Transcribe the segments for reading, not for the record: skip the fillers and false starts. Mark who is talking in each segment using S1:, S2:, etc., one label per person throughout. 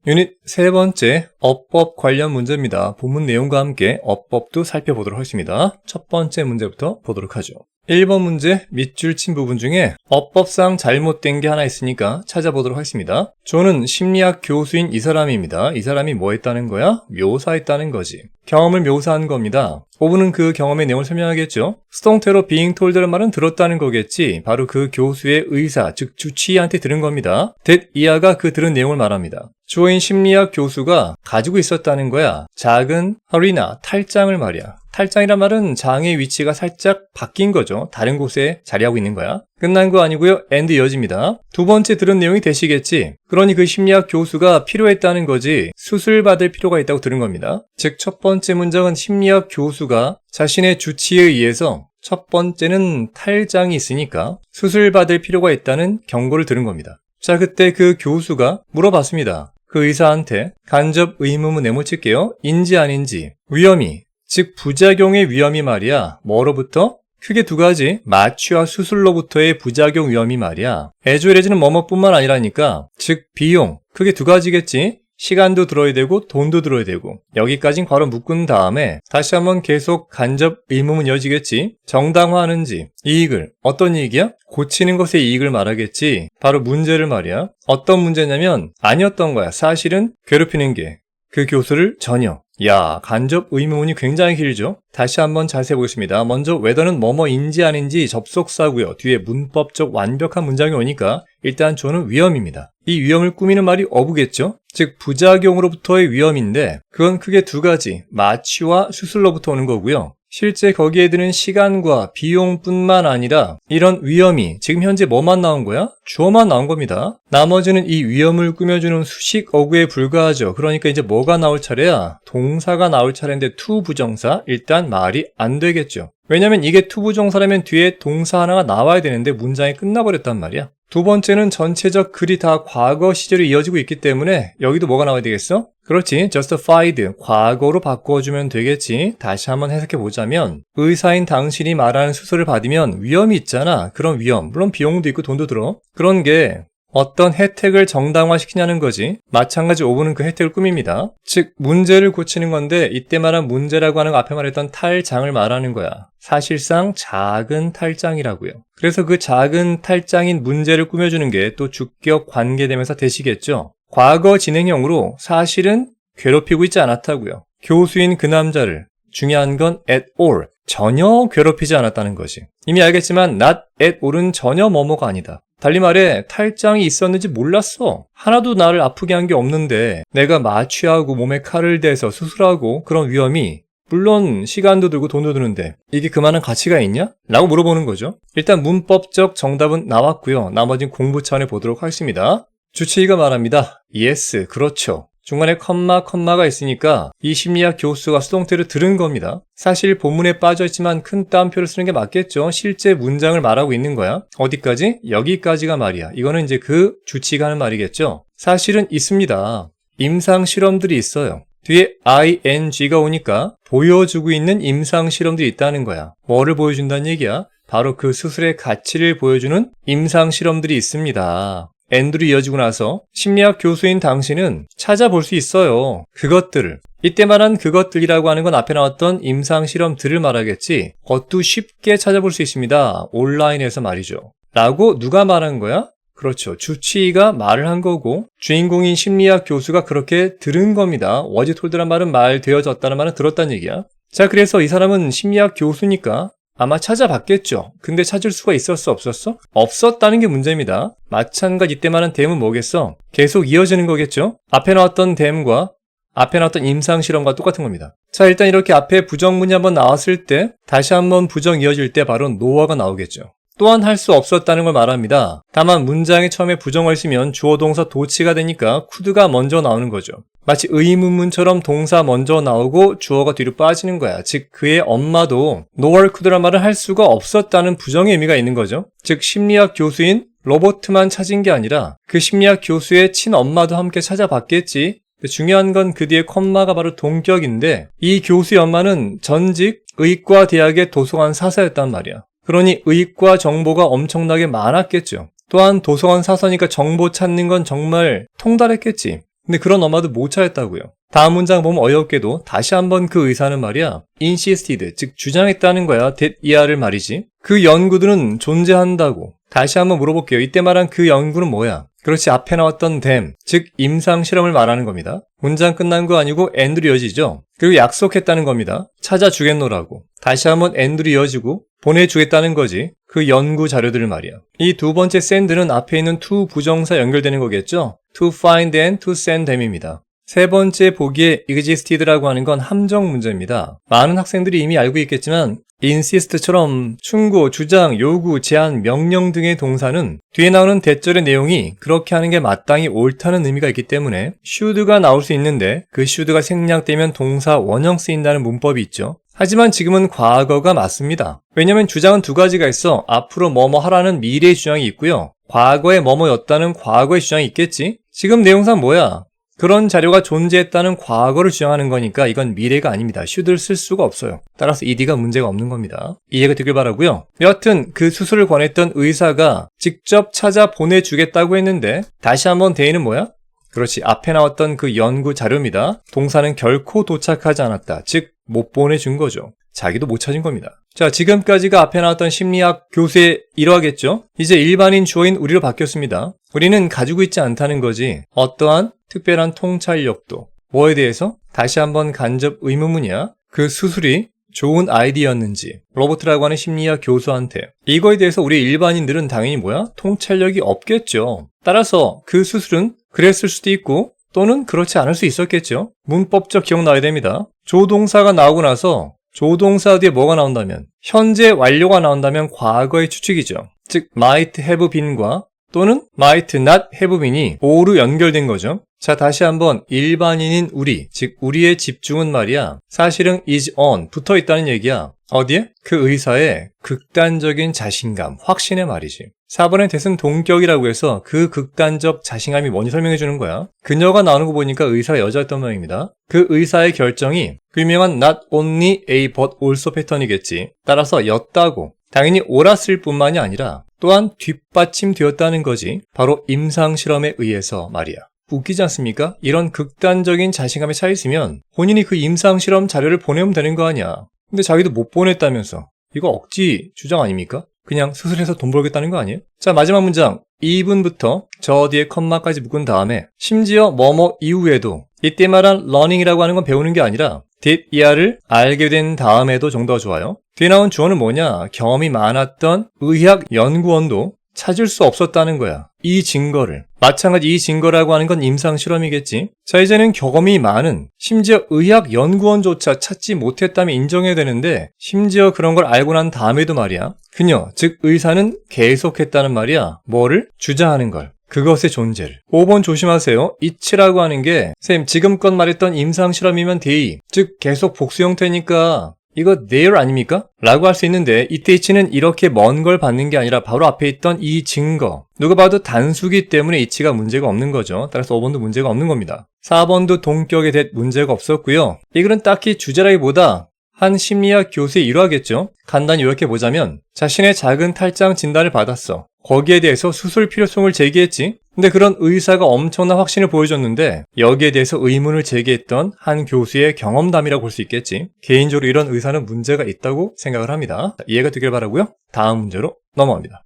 S1: 유닛 세 번째, 어법 관련 문제입니다. 본문 내용과 함께 어법도 살펴보도록 하겠습니다. 첫 번째 문제부터 보도록 하죠. 1번 문제 밑줄 친 부분 중에 어법상 잘못된 게 하나 있으니까 찾아보도록 하겠습니다. 존은 심리학 교수인 이 사람입니다. 이 사람이 뭐 했다는 거야? 묘사했다는 거지. 경험을 묘사한 겁니다. 5분은 그 경험의 내용을 설명하겠죠. 수동태로 being told라는 말은 들었다는 거겠지. 바로 그 교수의 의사, 즉 주치의한테 들은 겁니다. that 이하가 그 들은 내용을 말합니다. 주어인 심리학 교수가 가지고 있었다는 거야. 작은 허리나 탈장을 말이야. 탈장이란 말은 장의 위치가 살짝 바뀐 거죠. 다른 곳에 자리하고 있는 거야. 끝난 거 아니고요. and 이어집니다. 두 번째 들은 내용이 되시겠지. 그러니 그 심리학 교수가 필요했다는 거지 수술받을 필요가 있다고 들은 겁니다. 즉 첫 번째 문장은 심리학 교수가 자신의 주치의에 의해서 첫 번째는 탈장이 있으니까 수술받을 필요가 있다는 경고를 들은 겁니다. 자, 그때 그 교수가 물어봤습니다. 그 의사한테 간접 의문문 내모칠게요. 인지 아닌지. 위험이, 즉 부작용의 위험이 말이야. 뭐로부터? 크게 두 가지, 마취와 수술로부터의 부작용 위험이 말이야. 에즈웰에즈는 뭐뭐뿐만 아니라니까. 즉 비용, 크게 두 가지겠지. 시간도 들어야 되고 돈도 들어야 되고. 여기까진 괄호 묶은 다음에 다시 한번 계속 간접 의문문 이어지겠지. 정당화하는지, 이익을, 어떤 이익이야? 고치는 것의 이익을 말하겠지. 바로 문제를 말이야. 어떤 문제냐면 아니었던 거야. 사실은 괴롭히는 게 그 교수를 전혀. 야, 간접 의문문이 굉장히 길죠? 다시 한번 자세히 보겠습니다. 먼저 whether는 뭐뭐인지 아닌지 접속사고요. 뒤에 문법적 완벽한 문장이 오니까 일단 존은 위험입니다. 이 위험을 꾸미는 말이 어부겠죠? 즉 부작용으로부터의 위험인데 그건 크게 두 가지, 마취와 수술로부터 오는 거고요. 실제 거기에 드는 시간과 비용뿐만 아니라 이런 위험이 지금 현재 뭐만 나온 거야? 주어만 나온 겁니다. 나머지는 이 위험을 꾸며주는 수식 어구에 불과하죠. 그러니까 이제 뭐가 나올 차례야? 동사가 나올 차례인데 to 부정사, 일단 말이 안 되겠죠. 왜냐면 이게 to 부정사라면 뒤에 동사 하나가 나와야 되는데 문장이 끝나버렸단 말이야. 두 번째는 전체적 글이 다 과거 시절에 이어지고 있기 때문에 여기도 뭐가 나와야 되겠어? 그렇지, justified, 과거로 바꿔주면 되겠지. 다시 한번 해석해보자면 의사인 당신이 말하는 수술을 받으면 위험이 있잖아. 그런 위험, 물론 비용도 있고 돈도 들어. 그런 게 어떤 혜택을 정당화시키냐는 거지. 마찬가지 5분은 그 혜택을 꾸밉니다. 즉 문제를 고치는 건데 이때 말한 문제라고 하는 거 앞에 말했던 탈장을 말하는 거야. 사실상 작은 탈장이라고요. 그래서 그 작은 탈장인 문제를 꾸며주는 게 또 주격 관계되면서 되시겠죠. 과거 진행형으로 사실은 괴롭히고 있지 않았다고요. 교수인 그 남자를, 중요한 건 at all, 전혀 괴롭히지 않았다는 것이. 이미 알겠지만 not at all은 전혀 뭐뭐가 아니다. 달리 말해 탈장이 있었는지 몰랐어. 하나도 나를 아프게 한 게 없는데 내가 마취하고 몸에 칼을 대서 수술하고 그런 위험이, 물론 시간도 들고 돈도 드는데 이게 그만한 가치가 있냐? 라고 물어보는 거죠. 일단 문법적 정답은 나왔고요. 나머진 공부 차원에 보도록 하겠습니다. 주치의가 말합니다. yes, 그렇죠. 중간에 컴마가 있으니까 이 심리학 교수가 수동태를 들은 겁니다. 사실 본문에 빠져있지만 큰 따옴표를 쓰는 게 맞겠죠. 실제 문장을 말하고 있는 거야. 어디까지? 여기까지가 말이야. 이거는 이제 그 주치의가 하는 말이겠죠. 사실은 있습니다. 임상 실험들이 있어요. 뒤에 ing가 오니까 보여주고 있는 임상 실험들이 있다는 거야. 뭐를 보여준다는 얘기야? 바로 그 수술의 가치를 보여주는 임상 실험들이 있습니다. and로 이어지고 나서 심리학 교수인 당신은 찾아볼 수 있어요. 그것들을. 이때 말한 그것들이라고 하는 건 앞에 나왔던 임상 실험들을 말하겠지. 그것도 쉽게 찾아볼 수 있습니다. 온라인에서 말이죠. 라고 누가 말한 거야? 그렇죠. 주치의가 말을 한 거고 주인공인 심리학 교수가 그렇게 들은 겁니다. was told란 말은 말되어졌다는 말은 들었다는 얘기야. 자, 그래서 이 사람은 심리학 교수니까 아마 찾아봤겠죠. 근데 찾을 수가 있었어, 없었어? 없었다는 게 문제입니다. 마찬가지 이때 말한 dam은 뭐겠어? 계속 이어지는 거겠죠? 앞에 나왔던 dam과 앞에 나왔던 임상실험과 똑같은 겁니다. 자, 일단 이렇게 앞에 부정문이 한번 나왔을 때 다시 한번 부정 이어질 때 바로 no가 나오겠죠. 또한 할 수 없었다는 걸 말합니다. 다만 문장에 처음에 부정을 쓰면 주어 동사 도치가 되니까 could가 먼저 나오는 거죠. 마치 의문문처럼 동사 먼저 나오고 주어가 뒤로 빠지는 거야. 즉 그의 엄마도 nor could란 말을 할 수가 없었다는 부정의 의미가 있는 거죠. 즉 심리학 교수인 로버트만 찾은 게 아니라 그 심리학 교수의 친엄마도 함께 찾아봤겠지. 중요한 건 그 뒤에 콤마가 바로 동격인데 이 교수의 엄마는 전직 의과대학의 도서관 사사였단 말이야. 그러니 의과 정보가 엄청나게 많았겠죠. 또한 도서관 사서니까 정보 찾는 건 정말 통달했겠지. 근데 그런 엄마도 못 찾았다고요. 다음 문장 보면 어이없게도 다시 한번 그 의사는 말이야 insisted, 즉 주장했다는 거야. that ER을 말이지. 그 연구들은 존재한다고. 다시 한번 물어볼게요. 이때 말한 그 연구는 뭐야? 그렇지, 앞에 나왔던 them, 즉 임상 실험을 말하는 겁니다. 문장 끝난 거 아니고 and로 이어지죠. 그리고 약속했다는 겁니다. 찾아주겠노라고. 다시 한번 and로 이어지고 보내주겠다는 거지. 그 연구 자료들을 말이야. 이 두 번째 send는 앞에 있는 to 부정사 연결되는 거겠죠. to find and to send them입니다. 세 번째 보기에 existed라고 하는 건 함정 문제입니다. 많은 학생들이 이미 알고 있겠지만 insist처럼 충고, 주장, 요구, 제안, 명령 등의 동사는 뒤에 나오는 대절의 내용이 그렇게 하는 게 마땅히 옳다는 의미가 있기 때문에 should가 나올 수 있는데 그 should가 생략되면 동사 원형 쓰인다는 문법이 있죠. 하지만 지금은 과거가 맞습니다. 왜냐면 주장은 두 가지가 있어. 앞으로 뭐뭐 하라는 미래의 주장이 있고요. 과거에 뭐뭐였다는 과거의 주장이 있겠지. 지금 내용상 뭐야? 그런 자료가 존재했다는 과거를 주장하는 거니까 이건 미래가 아닙니다. should를 쓸 수가 없어요. 따라서 ed가 문제가 없는 겁니다. 이해가 되길 바라고요. 여하튼 그 수술을 권했던 의사가 직접 찾아 보내주겠다고 했는데 다시 한번 대의는 뭐야? 그렇지, 앞에 나왔던 그 연구 자료입니다. 동사는 결코 도착하지 않았다. 즉 못 보내준 거죠. 자기도 못 찾은 겁니다. 자, 지금까지가 앞에 나왔던 심리학 교수의 일화겠죠? 이제 일반인 주어인 우리로 바뀌었습니다. 우리는 가지고 있지 않다는 거지. 어떠한 특별한 통찰력도. 뭐에 대해서? 다시 한번 간접 의문문이야. 그 수술이 좋은 아이디어였는지 로버트라고 하는 심리학 교수한테. 이거에 대해서 우리 일반인들은 당연히 뭐야? 통찰력이 없겠죠. 따라서 그 수술은 그랬을 수도 있고 또는 그렇지 않을 수 있었겠죠. 문법적 기억 나야 됩니다. 조동사가 나오고 나서 조동사 뒤에 뭐가 나온다면, 현재 완료가 나온다면 과거의 추측이죠. 즉 might have been과 또는 might not have been이 o로 연결된 거죠. 자, 다시 한번 일반인인 우리, 즉 우리의 집중은 말이야 사실은 is on, 붙어 있다는 얘기야. 어디에? 그 의사의 극단적인 자신감, 확신의 말이지. 4번의 대은 동격이라고 해서 그 극단적 자신감이 뭔지 설명해 주는 거야. 그녀가 나오는 거 보니까 의사가 여자였던 모양입니다. 그 의사의 결정이 그 유명한 not only a but also 패턴이겠지. 따라서 였다고. 당연히 옳았을 뿐만이 아니라 또한 뒷받침되었다는 거지. 바로 임상실험에 의해서 말이야. 웃기지 않습니까? 이런 극단적인 자신감에 차 있으면 본인이 그 임상실험 자료를 보내면 되는 거 아니야. 근데 자기도 못 보냈다면서. 이거 억지 주장 아닙니까? 그냥 수술해서 돈 벌겠다는 거 아니에요? 자, 마지막 문장. 2분부터 저 뒤에 컴마까지 묶은 다음에 심지어 뭐뭐 이후에도, 이때 말한 learning이라고 하는 건 배우는 게 아니라 did ER을 알게 된 다음에도 정도가 좋아요. 뒤에 나온 주어는 뭐냐? 경험이 많았던 의학 연구원도 찾을 수 없었다는 거야. 이 증거를. 마찬가지 이 증거라고 하는 건 임상실험이겠지. 자, 이제는 경험이 많은, 심지어 의학 연구원조차 찾지 못했다면 인정해야 되는데 심지어 그런 걸 알고 난 다음에도 말이야. 그녀, 즉 의사는 계속했다는 말이야. 뭐를? 주장하는 걸. 그것의 존재를. 5번 조심하세요. it라고 하는 게 쌤 지금껏 말했던 임상실험이면 they, 즉 계속 복수 형태니까 이거 their 아닙니까? 라고 할 수 있는데 이때 it는 이렇게 먼 걸 받는 게 아니라 바로 앞에 있던 이 증거. 누가 봐도 단수기 때문에 it가 문제가 없는 거죠. 따라서 5번도 문제가 없는 겁니다. 4번도 동격에 대해 문제가 없었고요. 이 글은 딱히 주제라기보다 한 심리학 교수의 일화겠죠. 간단히 요약해보자면 자신의 작은 탈장 진단을 받았어. 거기에 대해서 수술 필요성을 제기했지. 근데 그런 의사가 엄청난 확신을 보여줬는데 여기에 대해서 의문을 제기했던 한 교수의 경험담이라고 볼 수 있겠지. 개인적으로 이런 의사는 문제가 있다고 생각을 합니다. 이해가 되길 바라고요. 다음 문제로 넘어갑니다.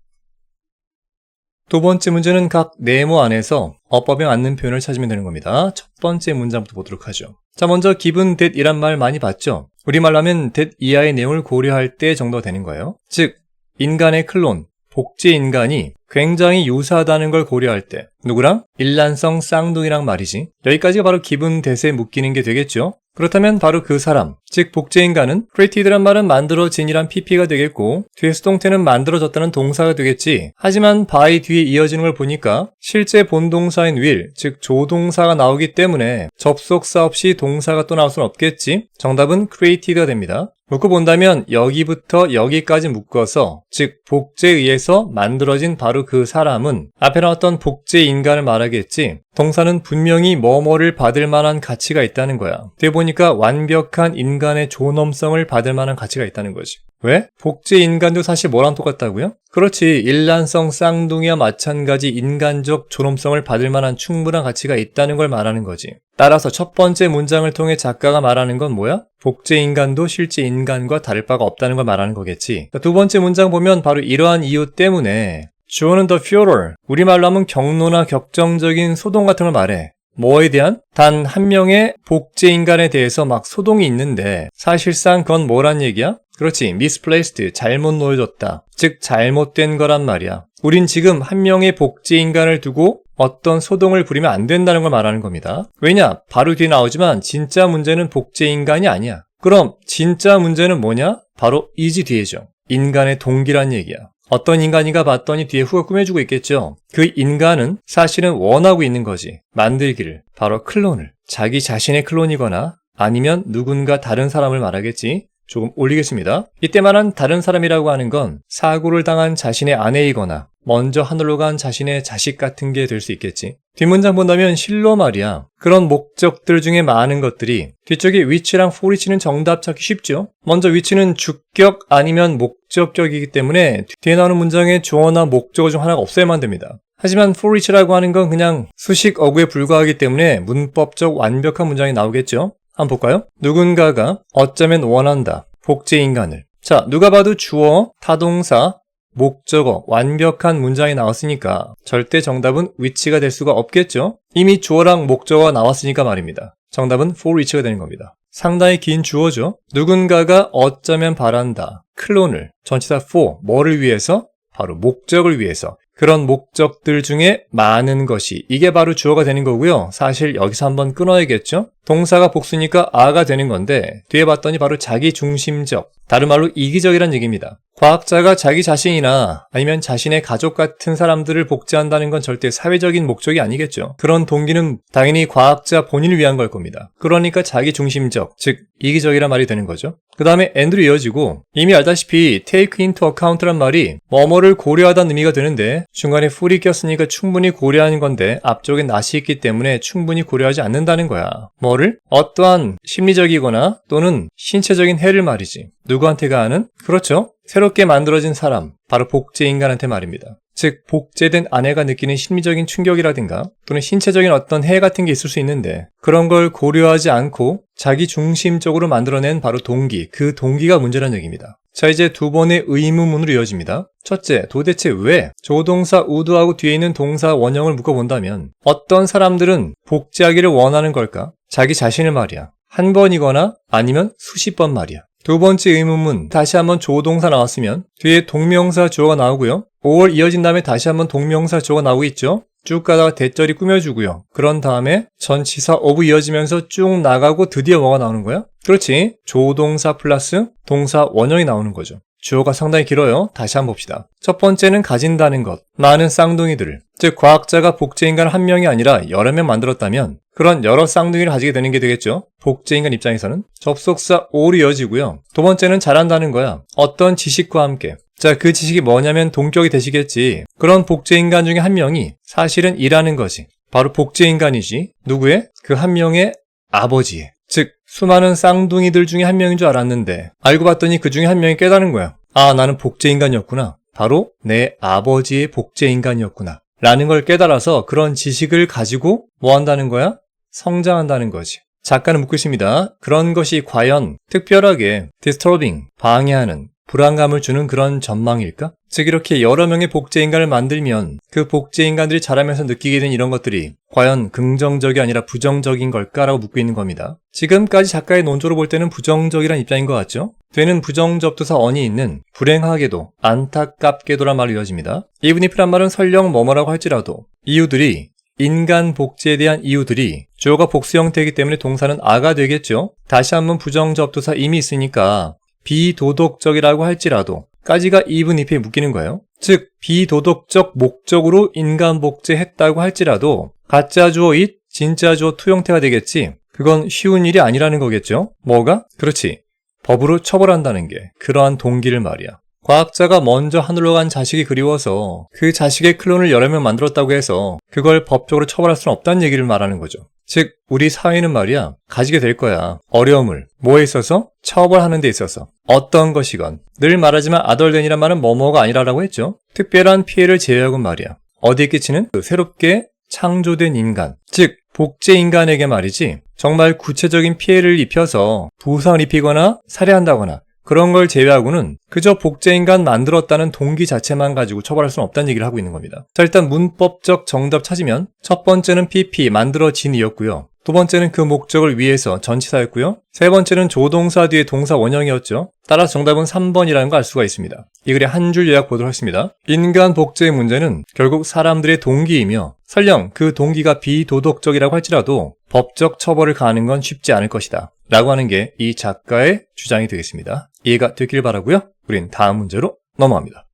S1: 두 번째 문제는 각 네모 안에서 어법에 맞는 표현을 찾으면 되는 겁니다. 첫 번째 문장부터 보도록 하죠. 자, 먼저 given that 이란 말 많이 봤죠? 우리말로 하면 that 이하의 내용을 고려할 때 정도가 되는 거예요. 즉 인간의 클론, 복제 인간이 굉장히 유사하다는 걸 고려할 때 누구랑? 일란성 쌍둥이랑 말이지. 여기까지가 바로 given that에 묶이는 게 되겠죠. 그렇다면 바로 그 사람, 즉 복제인간은 created란 말은 만들어진이란 pp가 되겠고 뒤에 수동태는 만들어졌다는 동사가 되겠지. 하지만 by 뒤에 이어지는 걸 보니까 실제 본동사인 will, 즉 조동사가 나오기 때문에 접속사 없이 동사가 또 나올 수는 없겠지. 정답은 created가 됩니다. 묶어 본다면 여기부터 여기까지 묶어서 즉 복제에 의해서 만들어진 바로 그 사람은 앞에 나왔던 복제 인간을 말하겠지. 동사는 분명히 뭐뭐를 받을 만한 가치가 있다는 거야. 뒤에 보니까 완벽한 인간의 존엄성을 받을 만한 가치가 있다는 거지. 왜? 복제 인간도 사실 뭐랑 똑같다고요? 그렇지. 일란성 쌍둥이와 마찬가지 인간적 존엄성을 받을 만한 충분한 가치가 있다는 걸 말하는 거지. 따라서 첫 번째 문장을 통해 작가가 말하는 건 뭐야? 복제 인간도 실제 인간과 다를 바가 없다는 걸 말하는 거겠지. 두 번째 문장 보면 바로 이러한 이유 때문에 주어는 the Führer, 우리말로 하면 경로나 격정적인 소동 같은 걸 말해. 뭐에 대한? 단 한 명의 복제 인간에 대해서 막 소동이 있는데 사실상 그건 뭐란 얘기야? 그렇지, misplaced, 잘못 놓여졌다. 즉 잘못된 거란 말이야. 우린 지금 한 명의 복제 인간을 두고 어떤 소동을 부리면 안 된다는 걸 말하는 겁니다. 왜냐? 바로 뒤에 나오지만 진짜 문제는 복제 인간이 아니야. 그럼 진짜 문제는 뭐냐? 바로 이지 뒤에죠. 인간의 동기란 얘기야. 어떤 인간이가 봤더니 뒤에 후가 꾸며주고 있겠죠. 그 인간은 사실은 원하고 있는 거지. 만들기를. 바로 클론을. 자기 자신의 클론이거나 아니면 누군가 다른 사람을 말하겠지. 조금 올리겠습니다. 이때 말한 다른 사람이라고 하는 건 사고를 당한 자신의 아내이거나 먼저 하늘로 간 자신의 자식 같은 게 될 수 있겠지. 뒷문장 본다면 실로 말이야. 그런 목적들 중에 많은 것들이 뒤쪽에 which랑 for which는 정답 찾기 쉽죠. 먼저 which는 주격 아니면 목적격이기 때문에 뒤에 나오는 문장에 주어나 목적어 중 하나가 없어야만 됩니다. 하지만 for which라고 하는 건 그냥 수식 어구에 불과하기 때문에 문법적 완벽한 문장이 나오겠죠. 한번 볼까요? 누군가가 어쩌면 원한다. 복제 인간을. 자, 누가 봐도 주어, 타동사, 목적어, 완벽한 문장이 나왔으니까 절대 정답은 which가 될 수가 없겠죠? 이미 주어랑 목적어가 나왔으니까 말입니다. 정답은 for which가 되는 겁니다. 상당히 긴 주어죠. 누군가가 어쩌면 바란다. 클론을. 전치사 for, 뭐를 위해서? 바로 목적을 위해서. 그런 목적들 중에 많은 것이, 이게 바로 주어가 되는 거고요. 사실 여기서 한번 끊어야겠죠? 동사가 복수니까 아가 되는 건데 뒤에 봤더니 바로 자기 중심적, 다른 말로 이기적이란 얘기입니다. 과학자가 자기 자신이나 아니면 자신의 가족 같은 사람들을 복제한다는 건 절대 사회적인 목적이 아니겠죠. 그런 동기는 당연히 과학자 본인을 위한 걸 겁니다. 그러니까 자기 중심적, 즉 이기적이란 말이 되는 거죠. 그 다음에 and로 이어지고 이미 알다시피 take into account란 말이 뭐뭐를 고려하다는 의미가 되는데 중간에 for이 꼈으니까 충분히 고려하는 건데 앞쪽에 not이 있기 때문에 충분히 고려하지 않는다는 거야. 뭐를? 어떠한 심리적이거나 또는 신체적인 해를 말이지. 누구한테 가하는? 그렇죠. 새롭게 만들어진 사람, 바로 복제 인간한테 말입니다. 즉 복제된 아내가 느끼는 심리적인 충격이라든가 또는 신체적인 어떤 해해 같은 게 있을 수 있는데 그런 걸 고려하지 않고 자기 중심적으로 만들어낸 바로 동기, 그 동기가 문제라는 얘기입니다. 자, 이제 두 번의 의문문으로 이어집니다. 첫째, 도대체 왜? 조동사 would하고 뒤에 있는 동사 원형을 묶어본다면 어떤 사람들은 복제하기를 원하는 걸까? 자기 자신을 말이야. 한 번이거나 아니면 수십 번 말이야. 두 번째 의문문, 다시 한번 조동사 나왔으면 뒤에 동명사 주어가 나오고요. 5월 이어진 다음에 다시 한번 동명사 주어가 나오고 있죠. 쭉 가다가 대절이 꾸며주고요. 그런 다음에 전치사 of 이어지면서 쭉 나가고 드디어 뭐가 나오는 거야? 그렇지. 조동사 플러스 동사 원형이 나오는 거죠. 주어가 상당히 길어요. 다시 한번 봅시다. 첫 번째는 가진다는 것. 많은 쌍둥이들을. 즉 과학자가 복제인간 한 명이 아니라 여러 명 만들었다면 그런 여러 쌍둥이를 가지게 되는 게 되겠죠. 복제인간 입장에서는. 접속사 all이 이어지고요. 두 번째는 잘한다는 거야. 어떤 지식과 함께. 자, 그 지식이 뭐냐면 동격이 되시겠지. 그런 복제인간 중에 한 명이 사실은 일하는 거지. 바로 복제인간이지. 누구의? 그 한 명의 아버지의. 즉 수많은 쌍둥이들 중에 한 명인 줄 알았는데 알고 봤더니 그 중에 한 명이 깨달은 거야. 아, 나는 복제인간이었구나. 바로 내 아버지의 복제인간이었구나. 라는 걸 깨달아서 그런 지식을 가지고 뭐 한다는 거야? 성장한다는 거지. 작가는 묻고 있습니다. 그런 것이 과연 특별하게 disturbing, 방해하는, 불안감을 주는 그런 전망일까? 즉 이렇게 여러 명의 복제인간을 만들면 그 복제인간들이 자라면서 느끼게 된 이런 것들이 과연 긍정적이 아니라 부정적인 걸까라고 묻고 있는 겁니다. 지금까지 작가의 논조로 볼 때는 부정적이란 입장인 것 같죠? 되는 부정접두사 on이 있는 불행하게도 안타깝게도란 말로 이어집니다. even if란 말은 설령 뭐뭐라고 할지라도 이유들이 인간 복제에 대한 이유들이 주어가 복수 형태이기 때문에 동사는 a가 되겠죠? 다시 한번 부정접두사 이미 있으니까 비도덕적이라고 할지라도 까지가 even if에 묶이는 거예요. 즉 비도덕적 목적으로 인간 복제했다고 할지라도 가짜 주어 it, 진짜 주어 to 형태가 되겠지. 그건 쉬운 일이 아니라는 거겠죠. 뭐가? 그렇지. 법으로 처벌한다는 게 그러한 동기를 말이야. 과학자가 먼저 하늘로 간 자식이 그리워서 그 자식의 클론을 여러 명 만들었다고 해서 그걸 법적으로 처벌할 수는 없다는 얘기를 말하는 거죠. 즉 우리 사회는 말이야 가지게 될 거야. 어려움을 뭐에 있어서? 처벌하는 데 있어서. 어떤 것이건. 늘 말하지만 아덜덴이란 말은 뭐뭐가 아니라라고 했죠. 특별한 피해를 제외하고 말이야. 어디에 끼치는? 새롭게 창조된 인간. 즉 복제 인간에게 말이지 정말 구체적인 피해를 입혀서 부상을 입히거나 살해한다거나 그런 걸 제외하고는 그저 복제인간 만들었다는 동기 자체만 가지고 처벌할 수는 없다는 얘기를 하고 있는 겁니다. 자, 일단 문법적 정답 찾으면 첫 번째는 PP, 만들어진이었고요. 두 번째는 그 목적을 위해서 전치사였고요. 세 번째는 조동사 뒤에 동사 원형이었죠. 따라서 정답은 3번이라는 걸 알 수가 있습니다. 이 글의 한 줄 요약 보도록 하겠습니다. 인간 복제의 문제는 결국 사람들의 동기이며 설령 그 동기가 비도덕적이라고 할지라도 법적 처벌을 가하는 건 쉽지 않을 것이다. 라고 하는 게 이 작가의 주장이 되겠습니다. 이해가 됐길 바라고요. 우린 다음 문제로 넘어갑니다.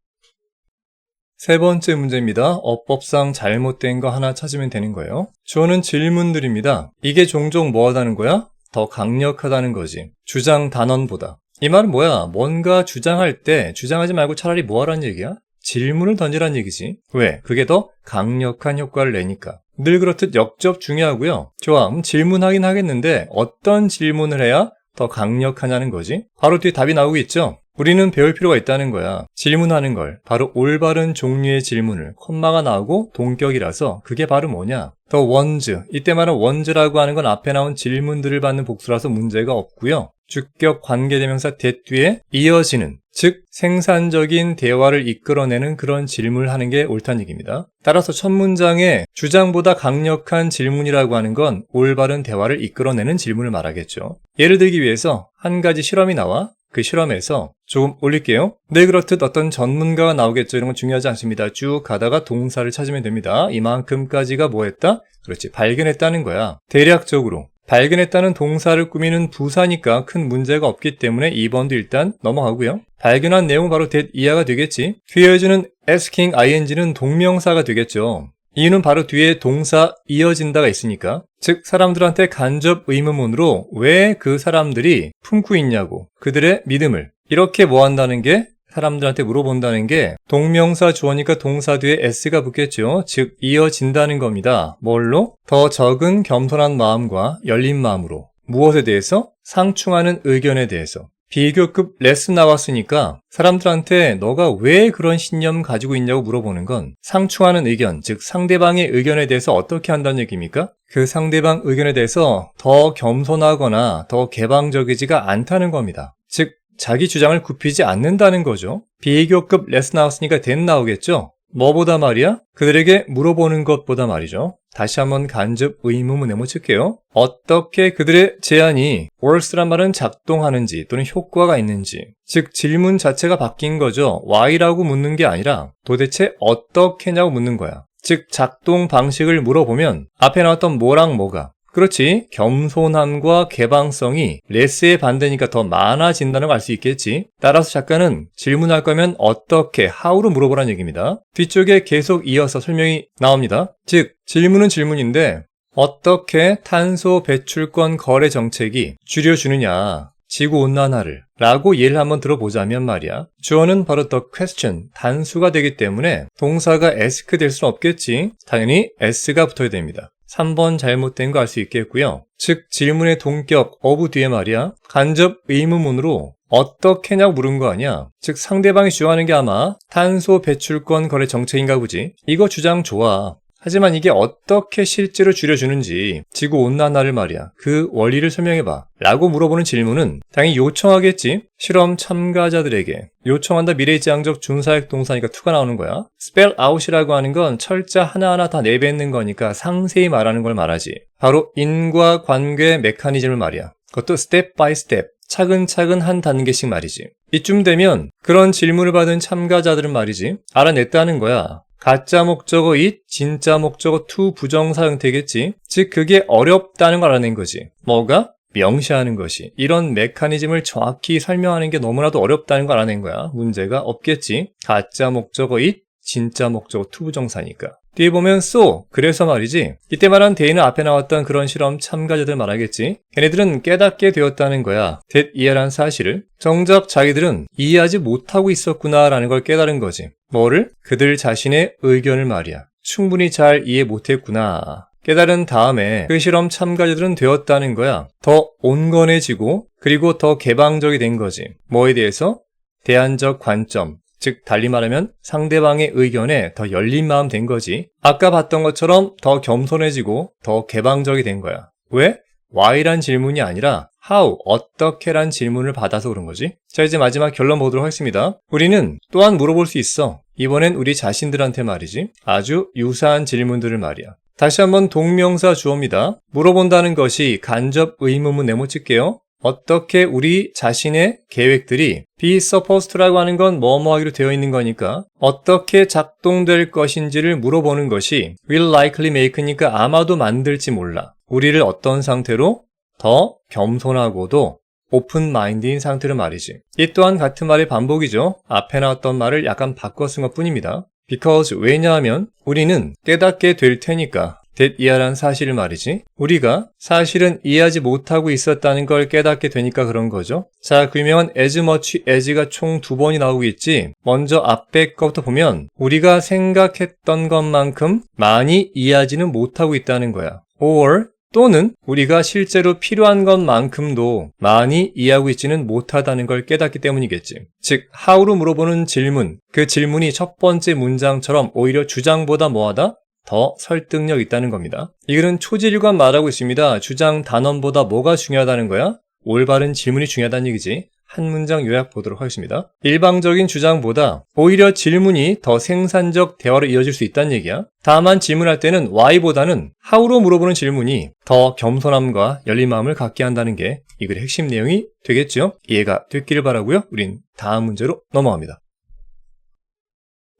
S1: 세 번째 문제입니다. 어법상 잘못된 거 하나 찾으면 되는 거예요. 주어는 질문들입니다. 이게 종종 뭐하다는 거야? 더 강력하다는 거지. 주장 단언보다. 이 말은 뭐야? 뭔가 주장할 때 주장하지 말고 차라리 뭐하라는 얘기야? 질문을 던지라는 얘기지. 왜? 그게 더 강력한 효과를 내니까. 늘 그렇듯 역접 중요하고요. 좋아, 그럼 질문하긴 하겠는데 어떤 질문을 해야 더 강력하냐는 거지. 바로 뒤에 답이 나오고 있죠. 우리는 배울 필요가 있다는 거야. 질문하는 걸, 바로 올바른 종류의 질문을, 콤마가 나오고 동격이라서 그게 바로 뭐냐? 더 원즈, 이때 말은 원즈라고 하는 건 앞에 나온 질문들을 받는 복수라서 문제가 없고요. 주격 관계대명사 that 뒤에 이어지는, 즉 생산적인 대화를 이끌어내는 그런 질문을 하는 게 옳다는 얘기입니다. 따라서 첫 문장에 주장보다 강력한 질문이라고 하는 건 올바른 대화를 이끌어내는 질문을 말하겠죠. 예를 들기 위해서 한 가지 실험이 나와 그 실험에서 조금 올릴게요. 네, 그렇듯 어떤 전문가가 나오겠죠. 이런 건 중요하지 않습니다. 쭉 가다가 동사를 찾으면 됩니다. 이만큼까지가 뭐 했다? 그렇지, 발견했다는 거야. 대략적으로 발견했다는 동사를 꾸미는 부사니까 큰 문제가 없기 때문에 2번도 일단 넘어가고요. 발견한 내용은 바로 that 이하가 되겠지. 뒤에 이어지는 asking ing는 동명사가 되겠죠. 이유는 바로 뒤에 동사 이어진다가 있으니까. 즉 사람들한테 간접 의문문으로 왜 그 사람들이 품고 있냐고, 그들의 믿음을 이렇게 뭐 한다는 게, 사람들한테 물어본다는 게 동명사 주어니까 동사 뒤에 s가 붙겠죠. 즉 이어진다는 겁니다. 뭘로? 더 적은 겸손한 마음과 열린 마음으로. 무엇에 대해서? 상충하는 의견에 대해서. 비교급 레슨 나왔으니까 사람들한테 너가 왜 그런 신념 가지고 있냐고 물어보는 건 상충하는 의견, 즉 상대방의 의견에 대해서 어떻게 한다는 얘기입니까? 그 상대방 의견에 대해서 더 겸손하거나 더 개방적이지가 않다는 겁니다. 즉 자기 주장을 굽히지 않는다는 거죠. 비교급 레슨 나왔으니까 that 나오겠죠? 뭐보다 말이야? 그들에게 물어보는 것보다 말이죠. 다시 한번 간접 의문문 네모칠게요. 어떻게 그들의 제안이 works란 말은 작동하는지 또는 효과가 있는지, 즉 질문 자체가 바뀐 거죠. why라고 묻는 게 아니라 도대체 어떻게냐고 묻는 거야. 즉 작동 방식을 물어보면 앞에 나왔던 뭐랑 뭐가, 그렇지, 겸손함과 개방성이 레스의 반대니까 더 많아진다는 걸 알 수 있겠지. 따라서 작가는 질문할 거면 어떻게, how로 물어보라는 얘기입니다. 뒤쪽에 계속 이어서 설명이 나옵니다. 즉 질문은 질문인데 어떻게 탄소 배출권 거래 정책이 줄여주느냐, 지구온난화를 라고 예를 한번 들어보자면 말이야. 주어는 바로 the question, 단수가 되기 때문에 동사가 ask 될 수는 없겠지. 당연히 s가 붙어야 됩니다. 3번 잘못된 거 알 수 있겠고요. 즉 질문의 동격 of 뒤에 말이야 간접 의문문으로 어떻게냐고 물은 거 아니야. 즉 상대방이 주장하는 게 아마 탄소 배출권 거래 정책인가 보지. 이거 주장 좋아. 하지만 이게 어떻게 실제로 줄여주는지, 지구온난화를 말이야 그 원리를 설명해봐 라고 물어보는 질문은 당연히 요청하겠지. 실험 참가자들에게 요청한다. 미래지향적 준사역 동사니까 to가 나오는 거야. spell out이라고 하는 건 철자 하나하나 다 내뱉는 거니까 상세히 말하는 걸 말하지. 바로 인과관계 메커니즘을 말이야. 그것도 step by step, 차근차근 한 단계씩 말이지. 이쯤 되면 그런 질문을 받은 참가자들은 말이지 알아냈다는 거야. 가짜 목적어 it, 진짜 목적어 to 부정사 형태겠지. 즉 그게 어렵다는 걸 알아낸 거지. 뭐가? 명시하는 것이. 이런 메커니즘을 정확히 설명하는 게 너무나도 어렵다는 걸 알아낸 거야. 문제가 없겠지. 가짜 목적어 it, 진짜 목적어 to 부정사니까. 뒤에 보면 so, 그래서 말이지. 이때 말한 they는 앞에 나왔던 그런 실험 참가자들 말하겠지. 걔네들은 깨닫게 되었다는 거야. that 이해란 사실을. 정작 자기들은 이해하지 못하고 있었구나라는 걸 깨달은 거지. 뭐를? 그들 자신의 의견을 말이야. 충분히 잘 이해 못했구나. 깨달은 다음에 그 실험 참가자들은 되었다는 거야. 더 온건해지고 그리고 더 개방적이 된 거지. 뭐에 대해서? 대안적 관점. 즉 달리 말하면 상대방의 의견에 더 열린 마음 된 거지. 아까 봤던 것처럼 더 겸손해지고 더 개방적이 된 거야. 왜? why란 질문이 아니라 how, 어떻게란 질문을 받아서 그런 거지. 자, 이제 마지막 결론 보도록 하겠습니다. 우리는 또한 물어볼 수 있어. 이번엔 우리 자신들한테 말이지. 아주 유사한 질문들을 말이야. 다시 한번 동명사 주어입니다. 물어본다는 것이 간접 의문문 네모 칠게요. 어떻게 우리 자신의 계획들이 be supposed to라고 하는 건 뭐뭐 하기로 되어 있는 거니까 어떻게 작동될 것인지를 물어보는 것이 will likely make니까 아마도 만들지 몰라. 우리를 어떤 상태로? 더 겸손하고도 오픈 마인드인 상태로 말이지. 이 또한 같은 말의 반복이죠. 앞에 나왔던 말을 약간 바꿔 쓴 것 뿐입니다. because 왜냐하면 우리는 깨닫게 될 테니까 that 이해란 사실을 말이지. 우리가 사실은 이해하지 못하고 있었다는 걸 깨닫게 되니까 그런 거죠. 자, 그 유명한 as much as가 총 2번이 나오고 있지. 먼저 앞에 거부터 보면 우리가 생각했던 것만큼 많이 이해하지는 못하고 있다는 거야. or 또는 우리가 실제로 필요한 것만큼도 많이 이해하고 있지는 못하다는 걸 깨닫기 때문이겠지. 즉, how로 물어보는 질문, 그 질문이 첫 번째 문장처럼 오히려 주장보다 뭐하다? 더 설득력 있다는 겁니다. 이 글은 초지일관 말하고 있습니다. 주장 단원보다 뭐가 중요하다는 거야? 올바른 질문이 중요하다는 얘기지. 한 문장 요약 보도록 하겠습니다. 일방적인 주장보다 오히려 질문이 더 생산적 대화로 이어질 수 있다는 얘기야. 다만 질문할 때는 why보다는 how로 물어보는 질문이 더 겸손함과 열린 마음을 갖게 한다는 게 이 글의 핵심 내용이 되겠죠. 이해가 됐기를 바라고요. 우린 다음 문제로 넘어갑니다.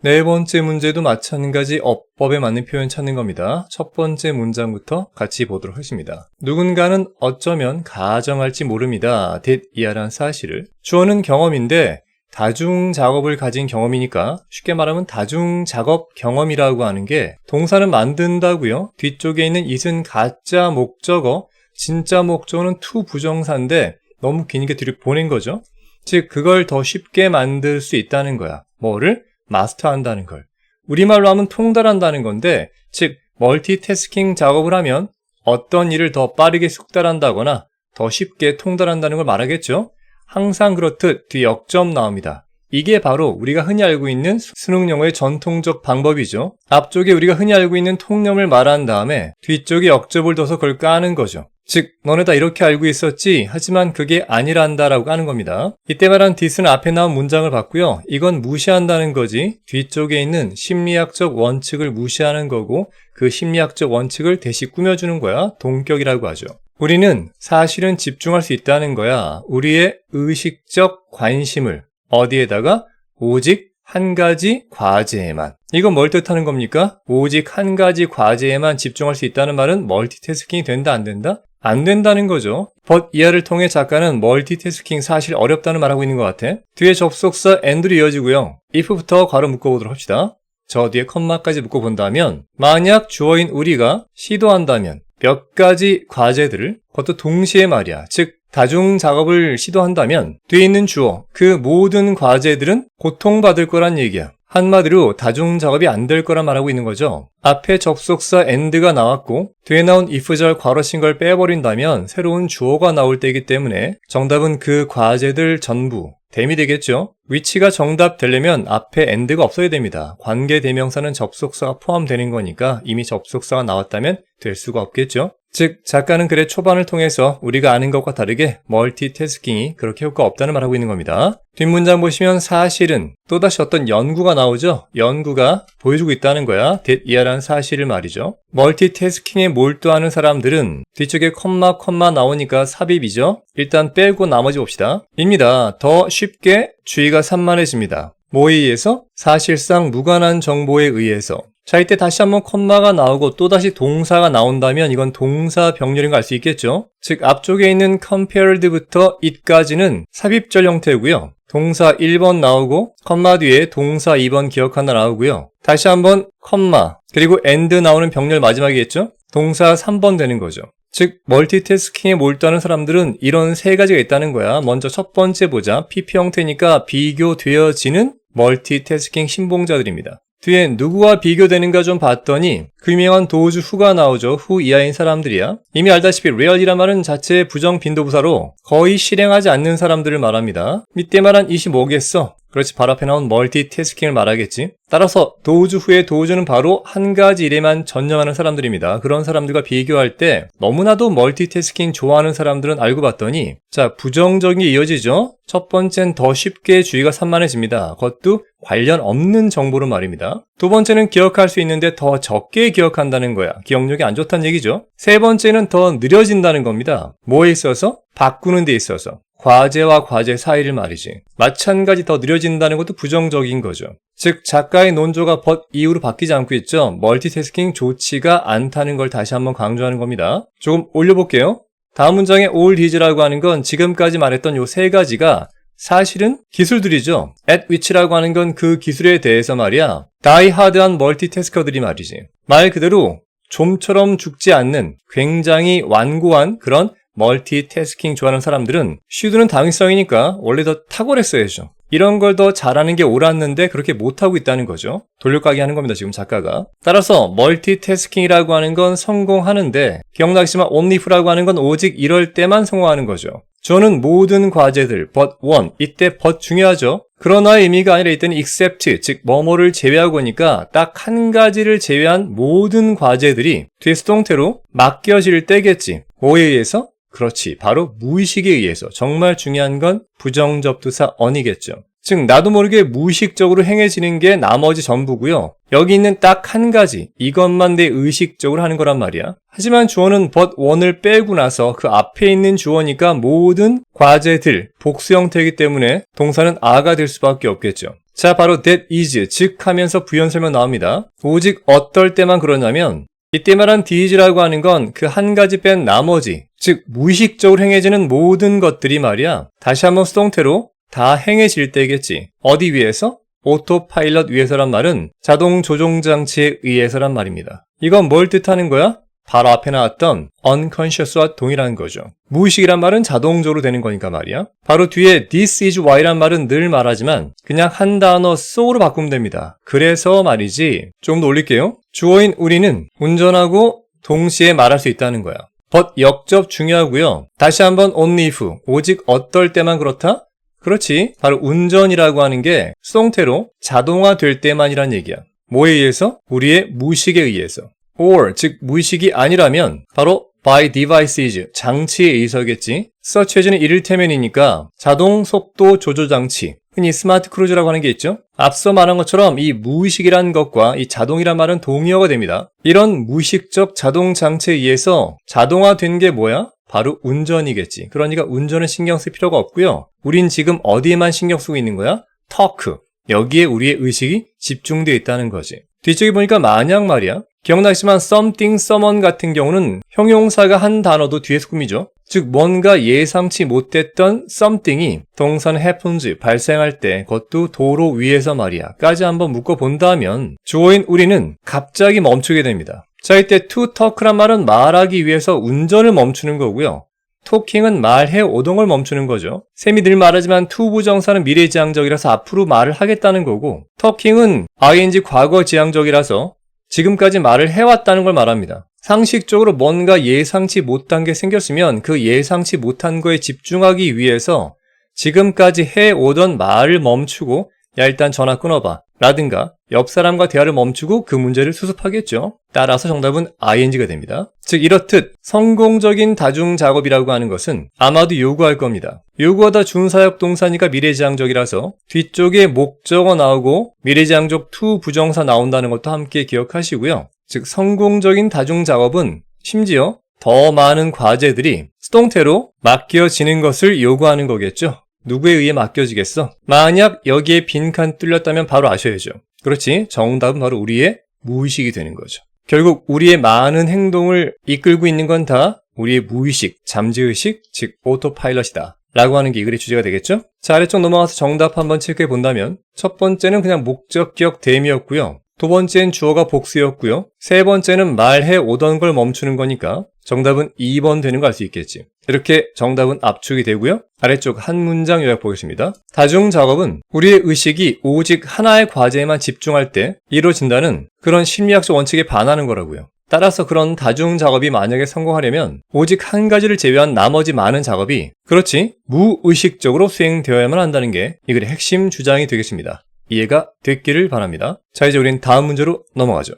S1: 네 번째 문제도 마찬가지 어법에 맞는 표현 찾는 겁니다. 첫 번째 문장부터 같이 보도록 하겠습니다. 누군가는 어쩌면 가정할지 모릅니다. that 이하란 사실을. 주어는 경험인데 다중 작업을 가진 경험이니까 쉽게 말하면 다중 작업 경험이라고 하는 게 동사는 만든다고요. 뒤쪽에 있는 it은 가짜 목적어, 진짜 목적어는 to 부정사인데 너무 기니까 뒤로 보낸 거죠. 즉 그걸 더 쉽게 만들 수 있다는 거야. 뭐를? 마스터한다는 걸. 우리말로 하면 통달한다는 건데, 즉 멀티태스킹 작업을 하면 어떤 일을 더 빠르게 숙달한다거나 더 쉽게 통달한다는 걸 말하겠죠. 항상 그렇듯 뒤에 역점 나옵니다. 이게 바로 우리가 흔히 알고 있는 수능 영어의 전통적 방법이죠. 앞쪽에 우리가 흔히 알고 있는 통념을 말한 다음에 뒤쪽에 역접을 둬서 그걸 까는 거죠. 즉 너네 다 이렇게 알고 있었지 하지만 그게 아니란다 라고 하는 겁니다. 이때 말한 this는 앞에 나온 문장을 봤고요. 이건 무시한다는 거지 뒤쪽에 있는 심리학적 원칙을 무시하는 거고 그 심리학적 원칙을 대시 꾸며주는 거야. 동격이라고 하죠. 우리는 사실은 집중할 수 있다는 거야. 우리의 의식적 관심을 어디에다가? 오직 한 가지 과제에만. 이건 뭘 뜻하는 겁니까? 오직 한 가지 과제에만 집중할 수 있다는 말은 멀티태스킹이 된다 안 된다? 안 된다는 거죠. but 이하를 통해 작가는 멀티태스킹 사실 어렵다는 말하고 있는 것 같아. 뒤에 접속사 and로 이어지고요. if부터 괄호 묶어보도록 합시다. 저 뒤에 컴마까지 묶어본다면 만약 주어인 우리가 시도한다면 몇 가지 과제들을 그것도 동시에 말이야. 즉 다중 작업을 시도한다면 뒤에 있는 주어 그 모든 과제들은 고통받을 거란 얘기야. 한마디로 다중 작업이 안 될 거란 말하고 있는 거죠. 앞에 접속사 and가 나왔고 뒤에 나온 if절 괄호신 걸 빼버린다면 새로운 주어가 나올 때이기 때문에 정답은 그 과제들 전부 댐이 되겠죠. 위치가 정답 되려면 앞에 and가 없어야 됩니다. 관계대명사는 접속사가 포함되는 거니까 이미 접속사가 나왔다면 될 수가 없겠죠. 즉 작가는 글의 초반을 통해서 우리가 아는 것과 다르게 멀티태스킹이 그렇게 효과가 없다는 말을 하고 있는 겁니다. 뒷문장 보시면 사실은 또다시 어떤 연구가 나오죠. 연구가 보여주고 있다는 거야. that 이하라는 사실을 말이죠. 멀티태스킹에 몰두하는 사람들은 뒤쪽에 컴마 나오니까 삽입이죠. 일단 빼고 나머지 봅시다. 입니다. 더 쉽게 주의가 산만해집니다. 뭐에 의해서? 사실상 무관한 정보에 의해서. 자, 이때 다시 한번 콤마가 나오고 또다시 동사가 나온다면 이건 동사 병렬인 거 알 수 있겠죠? 즉 앞쪽에 있는 compared부터 it까지는 삽입절 형태고요. 동사 1번 나오고 컴마 뒤에 동사 2번 기억한다 나오고요. 다시 한번 컴마 그리고 and 나오는 병렬 마지막이겠죠? 동사 3번 되는 거죠. 즉 멀티태스킹에 몰두하는 사람들은 이런 세 가지가 있다는 거야. 먼저 첫 번째 보자. PP 형태니까 비교되어지는 멀티태스킹 신봉자들입니다. 뒤에 누구와 비교되는가 좀 봤더니 그 유명한 도우즈 후가 나오죠. 후 이하인 사람들이야. 이미 알다시피 real이란 말은 자체 부정 빈도부사로 거의 실행하지 않는 사람들을 말합니다. 밑에 말한 이시 뭐겠어? 그렇지, 바로 앞에 나온 멀티태스킹을 말하겠지. 따라서 도우즈 후의 도우즈는 바로 한 가지 일에만 전념하는 사람들입니다. 그런 사람들과 비교할 때 너무나도 멀티태스킹 좋아하는 사람들은 알고 봤더니 자, 부정적인 게 이어지죠. 첫 번째는 더 쉽게 주의가 산만해집니다. 그것도 관련 없는 정보로 말입니다. 두 번째는 기억할 수 있는데 더 적게 기억한다는 거야. 기억력이 안 좋다는 얘기죠. 세 번째는 더 느려진다는 겁니다. 뭐에 있어서? 바꾸는 데 있어서. 과제와 과제 사이를 말이지. 마찬가지 더 느려진다는 것도 부정적인 거죠. 즉 작가의 논조가 but 이후로 바뀌지 않고 있죠. 멀티태스킹 좋지가 않다는 걸 다시 한번 강조하는 겁니다. 조금 올려볼게요. 다음 문장의 all these라고 하는 건 지금까지 말했던 요 세 가지가 사실은 기술들이죠. at which라고 하는 건 그 기술에 대해서 말이야. 다이하드한 멀티태스커들이 말이지. 말 그대로 좀처럼 죽지 않는 굉장히 완고한 그런 멀티태스킹 좋아하는 사람들은 should는 당위성이니까 원래 더 탁월했어야죠. 이런 걸 더 잘하는 게 옳았는데 그렇게 못하고 있다는 거죠. 돌려가기 하는 겁니다, 지금 작가가. 따라서 멀티태스킹이라고 하는 건 성공하는데 기억나시지만 only if라고 하는 건 오직 이럴 때만 성공하는 거죠. 저는 모든 과제들, but one, 이때 but 중요하죠. 그러나의 의미가 아니라 이때는 except, 즉 뭐뭐를 제외하고니까 딱 한 가지를 제외한 모든 과제들이 뒤에 수동태로 맡겨질 때겠지. 뭐에 의해서? 그렇지, 바로 무의식에 의해서. 정말 중요한 건 부정접두사 on이겠죠. 즉 나도 모르게 무의식적으로 행해지는 게 나머지 전부고요. 여기 있는 딱 한 가지, 이것만 내 의식적으로 하는 거란 말이야. 하지만 주어는 but one을 빼고 나서 그 앞에 있는 주어니까 모든 과제들, 복수 형태이기 때문에 동사는 a가 될 수밖에 없겠죠. 자, 바로 that is, 즉 하면서 부연 설명 나옵니다. 오직 어떨 때만 그러냐면 이때 말한 these라고 하는 건 그 한 가지 뺀 나머지, 즉 무의식적으로 행해지는 모든 것들이 말이야. 다시 한번 수동태로 다 행해질 때겠지. 어디 위해서? 오토파일럿 위해서란 말은 자동 조종장치에 의해서란 말입니다. 이건 뭘 뜻하는 거야? 바로 앞에 나왔던 unconscious와 동일한 거죠. 무의식이란 말은 자동적으로 되는 거니까 말이야. 바로 뒤에 this is why란 말은 늘 말하지만 그냥 한 단어 so로 바꾸면 됩니다. 그래서 말이지. 좀 더 올릴게요. 주어인 우리는 운전하고 동시에 말할 수 있다는 거야. but 역접 중요하고요. 다시 한번 only if, 오직 어떨 때만 그렇다? 그렇지, 바로 운전이라고 하는 게 수동태로 자동화 될 때만이란 얘기야. 뭐에 의해서? 우리의 무의식에 의해서. or, 즉 무의식이 아니라면 바로 by devices, 장치에 의해서겠지. such as는 이를테면이니까 자동 속도 조절 장치, 흔히 스마트 크루즈라고 하는 게 있죠. 앞서 말한 것처럼 이 무의식이란 것과 이 자동이란 말은 동의어가 됩니다. 이런 무의식적 자동 장치에 의해서 자동화된 게 뭐야? 바로 운전이겠지. 그러니까 운전은 신경 쓸 필요가 없고요. 우린 지금 어디에만 신경 쓰고 있는 거야? talk. 여기에 우리의 의식이 집중되어 있다는 거지. 뒤쪽에 보니까 만약 말이야. 기억나시지만 something, someone 같은 경우는 형용사가 한 단어도 뒤에서 꾸미죠. 즉 뭔가 예상치 못했던 something이 동사는 happens, 발생할 때 그것도 도로 위에서 말이야 까지 한번 묶어본다면 주어인 우리는 갑자기 멈추게 됩니다. 자, 이때 to talk란 말은 말하기 위해서 운전을 멈추는 거고요. talking은 말해 오동을 멈추는 거죠. 쌤이 늘 말하지만 to 부정사는 미래지향적이라서 앞으로 말을 하겠다는 거고 talking은 ing 과거지향적이라서 지금까지 말을 해왔다는 걸 말합니다. 상식적으로 뭔가 예상치 못한 게 생겼으면 그 예상치 못한 거에 집중하기 위해서 지금까지 해오던 말을 멈추고 야 일단 전화 끊어봐 라든가 옆 사람과 대화를 멈추고 그 문제를 수습하겠죠. 따라서 정답은 ing가 됩니다. 즉 이렇듯 성공적인 다중작업이라고 하는 것은 아마도 요구할 겁니다. 요구하다 준사역 동사니까 미래지향적이라서 뒤쪽에 목적어 나오고 미래지향적 to 부정사 나온다는 것도 함께 기억하시고요. 즉 성공적인 다중작업은 심지어 더 많은 과제들이 수동태로 맡겨지는 것을 요구하는 거겠죠. 누구에 의해 맡겨지겠어? 만약 여기에 빈칸 뚫렸다면 바로 아셔야죠. 그렇지, 정답은 바로 우리의 무의식이 되는 거죠. 결국 우리의 많은 행동을 이끌고 있는 건 다 우리의 무의식, 잠재의식, 즉 오토파일럿이다 라고 하는 게 이 글의 주제가 되겠죠? 자, 아래쪽 넘어가서 정답 한번 체크해 본다면 첫 번째는 그냥 목적격 대미였고요. 두 번째는 주어가 복수였고요. 세 번째는 말해 오던 걸 멈추는 거니까 정답은 2번 되는 거 알 수 있겠지. 이렇게 정답은 압축이 되고요. 아래쪽 한 문장 요약 보겠습니다. 다중작업은 우리의 의식이 오직 하나의 과제에만 집중할 때 이루어진다는 그런 심리학적 원칙에 반하는 거라고요. 따라서 그런 다중작업이 만약에 성공하려면 오직 한 가지를 제외한 나머지 많은 작업이 그렇지 무의식적으로 수행되어야만 한다는 게 이 글의 핵심 주장이 되겠습니다. 이해가 됐기를 바랍니다. 자, 이제 우린 다음 문제로 넘어가죠.